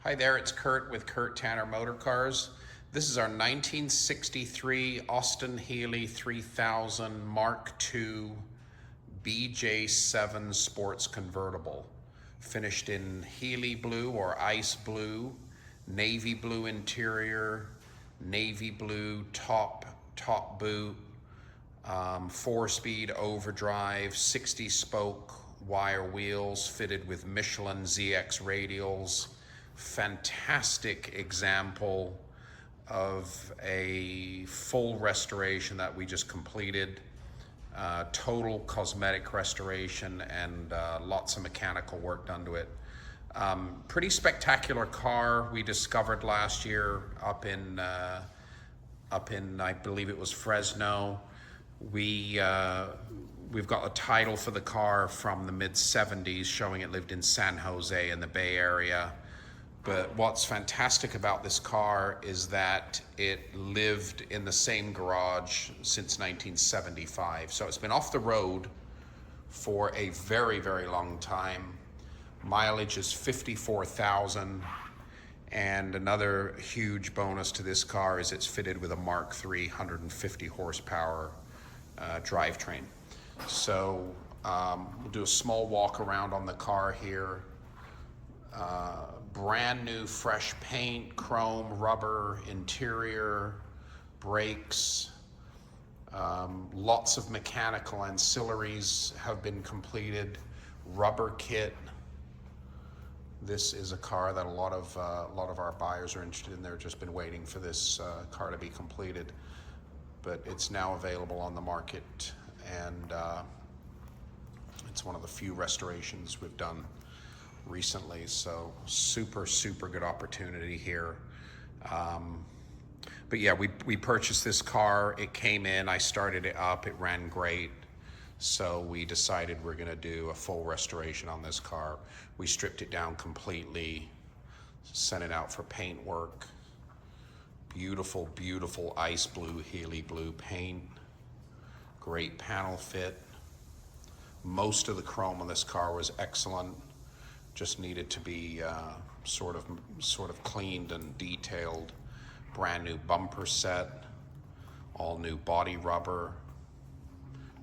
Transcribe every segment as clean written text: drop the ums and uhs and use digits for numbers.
Hi there, it's Kurt with Kurt Tanner Motor Cars. This is our 1963 Austin-Healey 3000 Mark II BJ-7 sports convertible. Finished in Healey blue or ice blue, navy blue interior, navy blue top boot, 4-speed overdrive, 60-spoke wire wheels fitted with Michelin ZX radials. Fantastic example of a full restoration that we just completed. Total cosmetic restoration and lots of mechanical work done to it. Pretty spectacular car we discovered last year up in I believe it was Fresno. We've got a title for the car from the mid-70s showing it lived in San Jose in the Bay Area. But what's fantastic about this car is that it lived in the same garage since 1975. So it's been off the road for a very, very long time. Mileage is 54,000. And another huge bonus to this car is it's fitted with a Mark III 150 horsepower drivetrain. So we'll do a small walk around on the car here. Brand new fresh paint, chrome, rubber, interior, brakes. Lots of mechanical ancillaries have been completed. Rubber kit. This is a car that a lot of our buyers are interested in. They've just been waiting for this car to be completed, but it's now available on the market, and it's one of the few restorations we've done recently. So super good opportunity here. But yeah, we purchased this car. It came in, I started it up, it ran great. So we decided we're gonna do a full restoration on this car. We stripped it down completely, sent it out for paint work. Beautiful ice blue, Healey blue paint. Great panel fit. Most of the chrome on this car was excellent. Just needed to be sort of cleaned and detailed. Brand new bumper set, all new body rubber,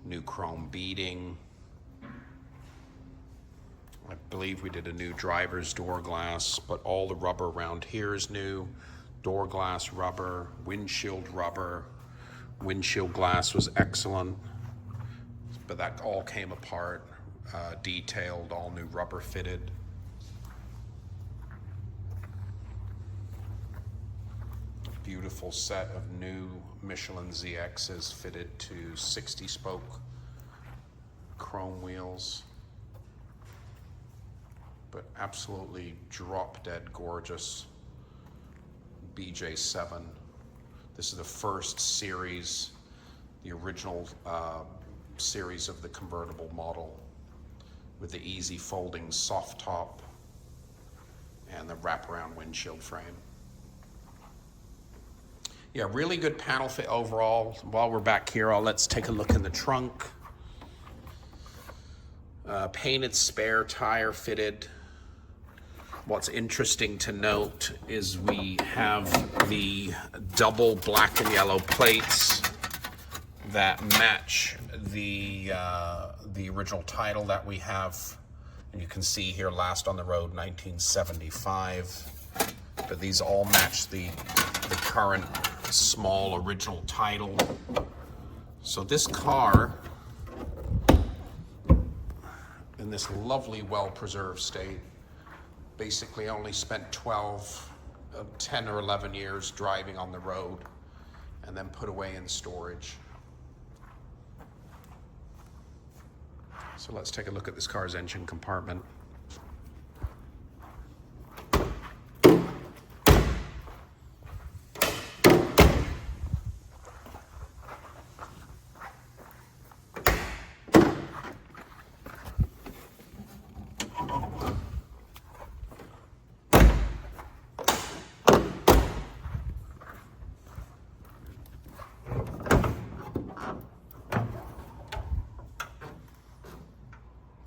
new chrome beading. I believe we did a new driver's door glass, but all the rubber around here is new. Door glass rubber, windshield rubber. Windshield glass was excellent, but that all came apart, detailed, all new rubber fitted. Beautiful set of new Michelin ZXs fitted to 60-spoke chrome wheels, but absolutely drop-dead gorgeous BJ-7. This is the first series, the original series of the convertible model with the easy folding soft top and the wraparound windshield frame. Yeah, really good panel fit overall. While we're back here, let's take a look in the trunk. Painted spare tire fitted. What's interesting to note is we have the double black and yellow plates that match the original title that we have. And you can see here, last on the road, 1975. But these all match the current small original title. So this car, in this lovely, well-preserved state, basically only spent 10 or 11 years driving on the road and then put away in storage. So let's take a look at this car's engine compartment.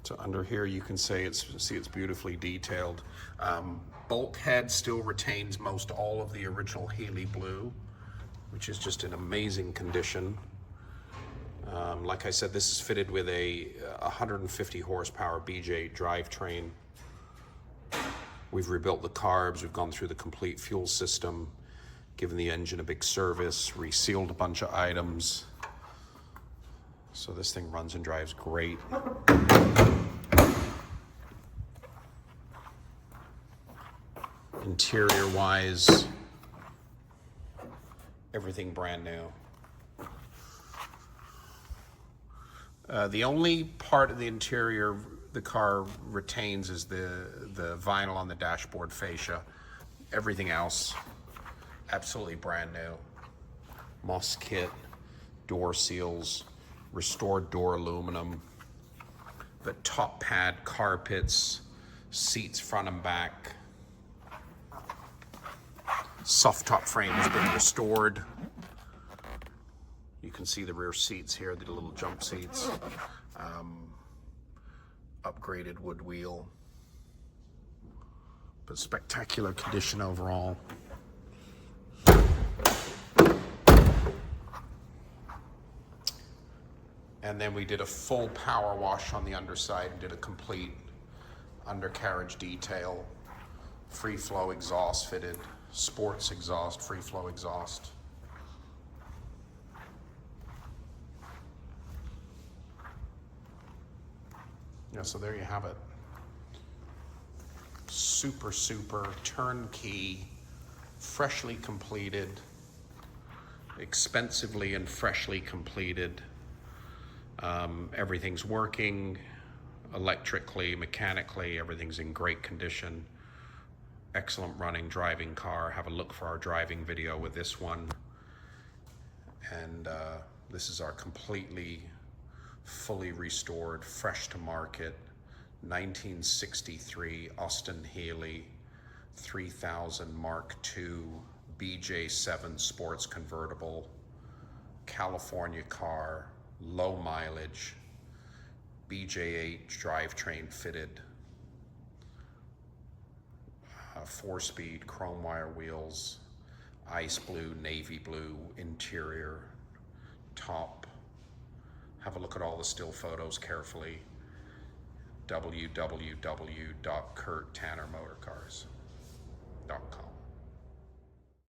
So under here you can see it's beautifully detailed. Bulkhead still retains most all of the original Healey blue, which is just in amazing condition. Like I said, this is fitted with a 150 horsepower BJ drivetrain. We've rebuilt the carbs, we've gone through the complete fuel system, given the engine a big service, resealed a bunch of items. So this thing runs and drives great. Interior wise, everything brand new. The only part of the interior the car retains is the vinyl on the dashboard fascia. Everything else, absolutely brand new. Moss kit, door seals, restored door aluminum, the top pad carpets, seats front and back. Soft top frame has been restored. You can see the rear seats here, the little jump seats. Upgraded wood wheel. But spectacular condition overall. And then we did a full power wash on the underside and did a complete undercarriage detail. Free flow exhaust fitted, sports exhaust, free flow exhaust. Yeah, so there you have it. Super, super turnkey, freshly completed, expensively and freshly completed. Everything's working electrically, mechanically, everything's in great condition. Excellent running driving car. Have a look for our driving video with this one. And this is our completely, fully restored, fresh to market, 1963 Austin-Healey 3000 Mark II BJ-7 sports convertible, California car, low mileage, BJ-8 drivetrain fitted, 4-speed chrome wire wheels, ice blue, navy blue interior, top. Have a look at all the still photos carefully. www.kurttannermotorcars.com